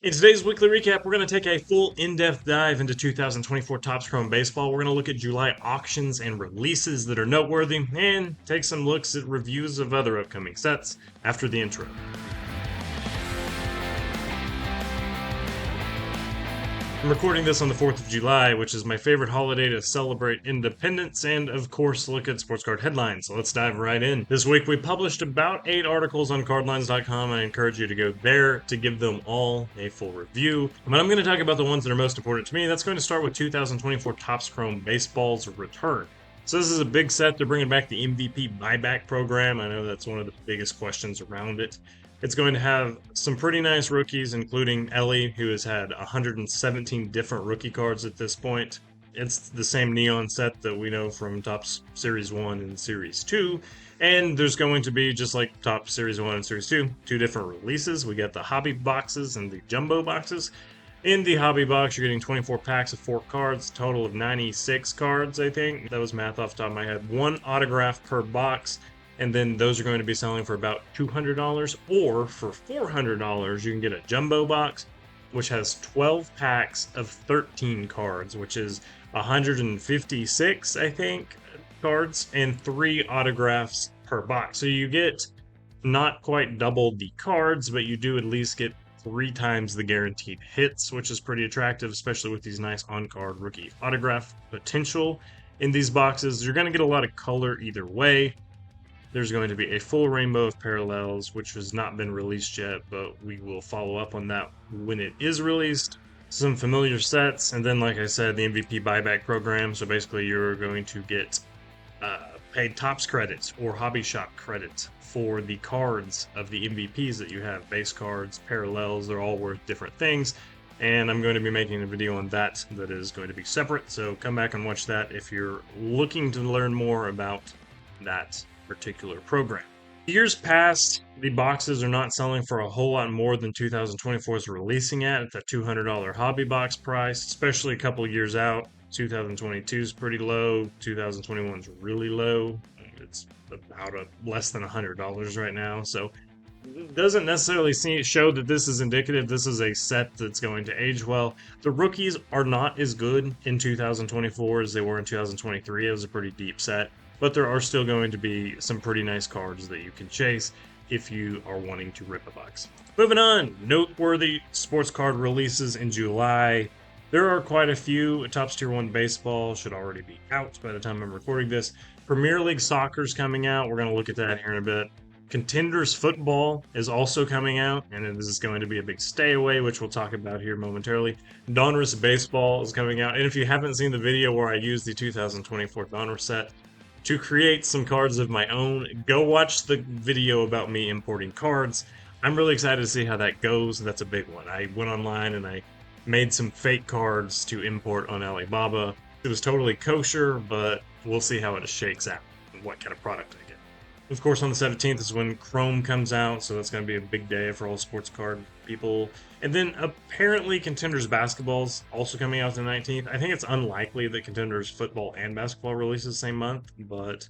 In today's weekly recap, we're going to take a full in-depth dive into 2024 Topps Chrome Baseball. We're going to look at July auctions and releases that are noteworthy, and take some looks at reviews of other upcoming sets after the intro. I'm recording this on the 4th of July, which is my favorite holiday to celebrate independence and, of course, look at sports card headlines. So let's dive right in. This week we published about 8 articles on CardLines.com. I encourage you to go there to give them all a full review. But I'm going to talk about the ones that are most important to me. That's going to start with 2024 Topps Chrome Baseball's return. So this is a big set. They're bringing back the MVP buyback program. I know that's one of the biggest questions around it. It's going to have some pretty nice rookies, including Ellie, who has had 117 different rookie cards at this point. It's the same neon set that we know from Topps Series 1 and Series 2. And there's going to be, just like Topps Series 1 and Series 2, two different releases. We got the hobby boxes and the jumbo boxes. In the hobby box, you're getting 24 packs of 4 cards, total of 96 cards, I think. That was math off the top of my head. 1 autograph per box. And then those are going to be selling for about $200, or for $400 you can get a jumbo box which has 12 packs of 13 cards, which is 156, I think, cards, and 3 autographs per box. So you get not quite double the cards, but you do at least get 3 times the guaranteed hits, which is pretty attractive, especially with these nice on-card rookie autograph potential in these boxes. You're going to get a lot of color either way. There's going to be a full rainbow of parallels, which has not been released yet, but we will follow up on that when it is released. Some familiar sets, and then, like I said, the MVP buyback program. So basically, you're going to get paid Topps credits or Hobby Shop credits for the cards of the MVPs that you have. Base cards, parallels, they're all worth different things. And I'm going to be making a video on that is going to be separate. So come back and watch that if you're looking to learn more about that particular program. Years past, the boxes are not selling for a whole lot more than 2024 is releasing at the $200 hobby box price, especially a couple years out. 2022 is pretty low. 2021 is really low. It's about less than $100 right now. So it doesn't necessarily show that this is indicative. This is a set that's going to age well. The rookies are not as good in 2024 as they were in 2023. It was a pretty deep set. But there are still going to be some pretty nice cards that you can chase if you are wanting to rip a box. Moving on, noteworthy sports card releases in July. There are quite a few. Topps Tier 1 Baseball should already be out by the time I'm recording this. Premier League Soccer's coming out. We're going to look at that here in a bit. Contenders Football is also coming out, and it is going to be a big stay away, which we'll talk about here momentarily. Donruss Baseball is coming out, and if you haven't seen the video where I used the 2024 Donruss set to create some cards of my own, go watch the video about me importing cards. I'm really excited to see how that goes. That's a big one. I went online and I made some fake cards to import on Alibaba. It was totally kosher, but we'll see how it shakes out and what kind of product I get. Of course, on the 17th is when Chrome comes out, so that's going to be a big day for all sports card people. And then apparently Contenders Basketball's also coming out the 19th. I think it's unlikely that Contenders Football and Basketball releases the same month, but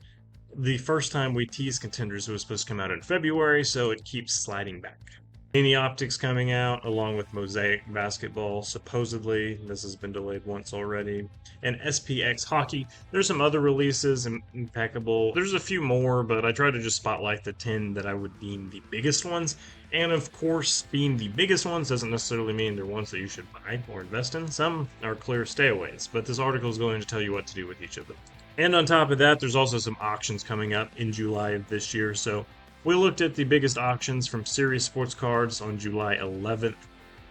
the first time we teased Contenders, it was supposed to come out in February, so it keeps sliding back. Panini Optics coming out, along with Mosaic Basketball, supposedly. This has been delayed once already. And SPX Hockey. There's some other releases, Impeccable. There's a few more, but I try to just spotlight the 10 that I would deem the biggest ones. And of course, being the biggest ones doesn't necessarily mean they're ones that you should buy or invest in. Some are clear stayaways, but this article is going to tell you what to do with each of them. And on top of that, there's also some auctions coming up in July of this year, so we looked at the biggest auctions from Series Sports Cards on July 11th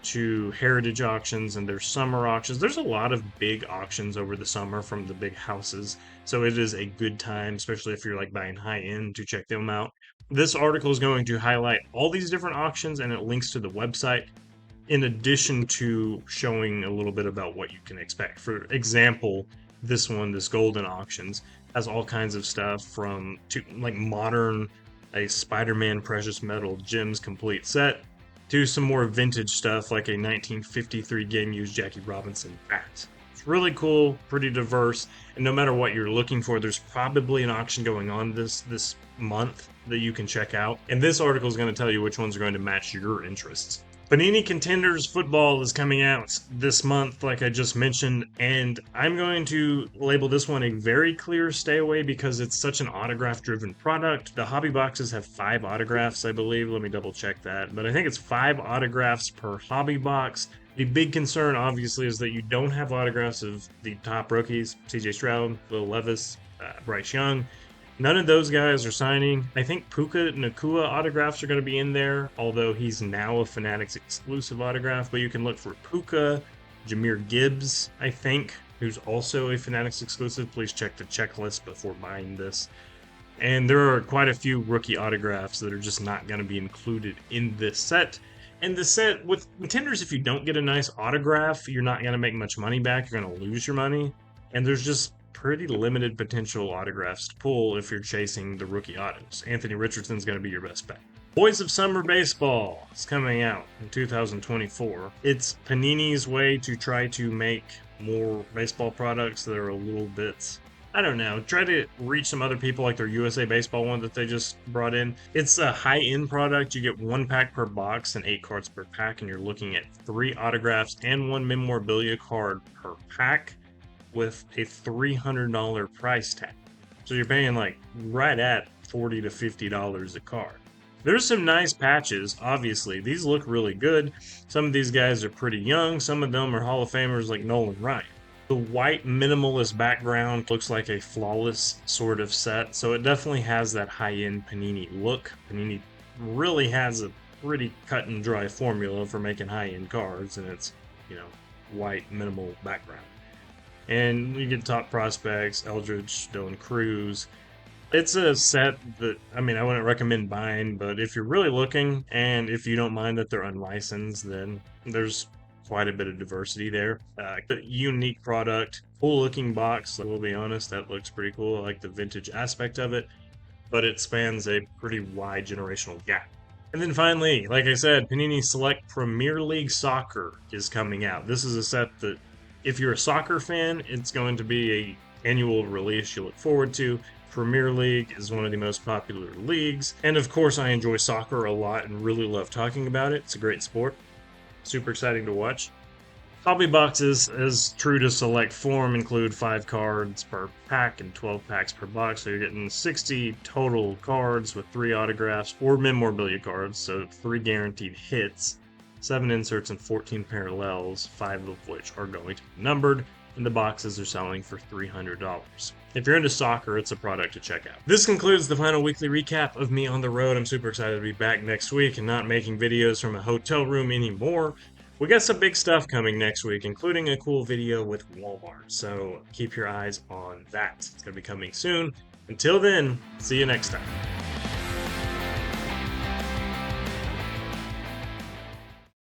to Heritage auctions and their summer auctions. There's a lot of big auctions over the summer from the big houses, so it is a good time, especially if you're like buying high-end, to check them out. This article is going to highlight all these different auctions, and it links to the website, in addition to showing a little bit about what you can expect. For example, this Golden Auctions, has all kinds of stuff from like modern, a Spider-Man Precious Metal Gems complete set, to some more vintage stuff like a 1953 game-used Jackie Robinson bat. It's really cool, pretty diverse, and no matter what you're looking for, there's probably an auction going on this month that you can check out. And this article is going to tell you which ones are going to match your interests. Panini Contenders football is coming out this month, like I just mentioned, and I'm going to label this one a very clear stay away because it's such an autograph-driven product. The hobby boxes have 5 autographs, I believe. Let me double check that. But I think it's 5 autographs per hobby box. The big concern, obviously, is that you don't have autographs of the top rookies, CJ Stroud, Will Levis, Bryce Young. None of those guys are signing. I think Puka Nakua autographs are going to be in there, although he's now a Fanatics exclusive autograph. But you can look for Puka, Jahmyr Gibbs, I think, who's also a Fanatics exclusive. Please check the checklist before buying this. And there are quite a few rookie autographs that are just not going to be included in this set. And the set with Contenders, if you don't get a nice autograph, you're not going to make much money back. You're going to lose your money. And there's just pretty limited potential autographs to pull if you're chasing the rookie autos. Anthony Richardson's going to be your best bet. Boys of Summer Baseball is coming out in 2024. It's Panini's way to try to make more baseball products that are a little bit, I don't know, try to reach some other people like their USA Baseball one that they just brought in. It's a high-end product. You get 1 pack per box and 8 cards per pack, and you're looking at 3 autographs and 1 memorabilia card per pack with a $300 price tag. So you're paying like right at $40 to $50 a card. There's some nice patches, obviously. These look really good. Some of these guys are pretty young. Some of them are Hall of Famers like Nolan Ryan. The white minimalist background looks like a flawless sort of set, so it definitely has that high-end Panini look. Panini really has a pretty cut and dry formula for making high-end cards, and it's, white minimal background. And you get top prospects, Eldridge, Dylan Cruz. It's a set that, I wouldn't recommend buying, but if you're really looking, and if you don't mind that they're unlicensed, then there's quite a bit of diversity there. Unique product, cool-looking box, I will be honest, that looks pretty cool. I like the vintage aspect of it, but it spans a pretty wide generational gap. And then finally, like I said, Panini Select Premier League Soccer is coming out. This is a set that, if you're a soccer fan, it's going to be an annual release you look forward to. Premier League is one of the most popular leagues. And of course, I enjoy soccer a lot and really love talking about it. It's a great sport. Super exciting to watch. Hobby boxes, as true to Select form, include 5 cards per pack and 12 packs per box. So you're getting 60 total cards with 3 autographs or memorabilia cards. So 3 guaranteed hits. 7 inserts and 14 parallels, 5 of which are going to be numbered, and the boxes are selling for $300. If you're into soccer, it's a product to check out. This concludes the final weekly recap of me on the road. I'm super excited to be back next week and not making videos from a hotel room anymore. We got some big stuff coming next week, including a cool video with Walmart, so keep your eyes on that. It's going to be coming soon. Until then, see you next time.